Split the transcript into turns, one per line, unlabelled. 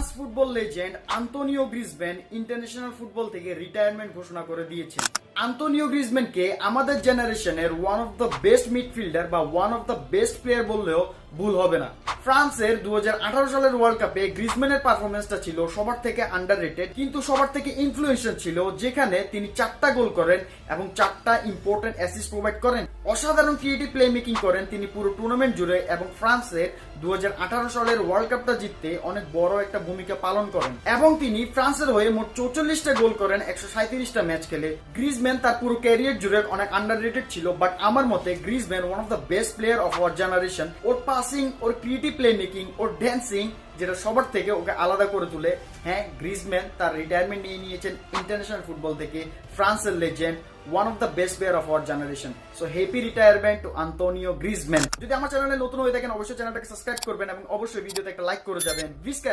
France football legend Antonio Griezmann international football থেকে retirement ঘোষণা করে দিয়েছেন। আন্তোনিও গ্রিজম্যানকে আমাদের জেনারেশনের one of the best midfielder বা one of the best player বললেও ভুল হবে না। ফ্রান্সের 2018 সালের ওয়ার্ল্ড কাপে গ্রিজম্যানের পারফরমেন্সটা ছিল সবার থেকে আন্ডাররেটেড, কিন্তু সবার থেকে ইনফ্লুয়েন্সিয়াল ছিল, যেখানে তিনি 4টা গোল করেন এবং 4টা ইম্পর্টেন্ট অ্যাসিস্ট প্রোভাইড করেন। অসাধারণ ক্রিয়েটিভ প্লে মেকিং করেন তিনি পুরো টুর্নামেন্ট জুড়ে এবং ফ্রান্সের 2018 সালের ওয়ার্ল্ড কাপটা জিততে অনেক বড় একটা ভূমিকা পালন করেন এবং তিনি ফ্রান্সের হয়ে মোট 44টা গোল করেন 137টা ম্যাচ খেলে। গ্রিজম্যান তার পুরো ক্যারিয়ার জুড়ে অনেক আন্ডাররেটেড ছিল, বাট আমার মতে Griezmann one of the best player of our generation. Or passing, or creative play making, or dancing, যেটা সবার থেকে ওকে আলাদা করে তুলে। হ্যাঁ, গ্রিজম্যান তার রিটায়ারমেন্ট নিয়ে নিয়েছেন ইন্টারন্যাশনাল ফুটবল থেকে। ফ্রান্সের legend, one of the best player of our generation. So happy retirement to Antonio Griezmann. যদি আমার চ্যানেলে নতুন হয়ে থাকেন অবশ্যই চ্যানেলটাকে সাবস্ক্রাইব করবেন এবং অবশ্যই ভিডিওতে একটা লাইক করে যাবেন। ভিস্কা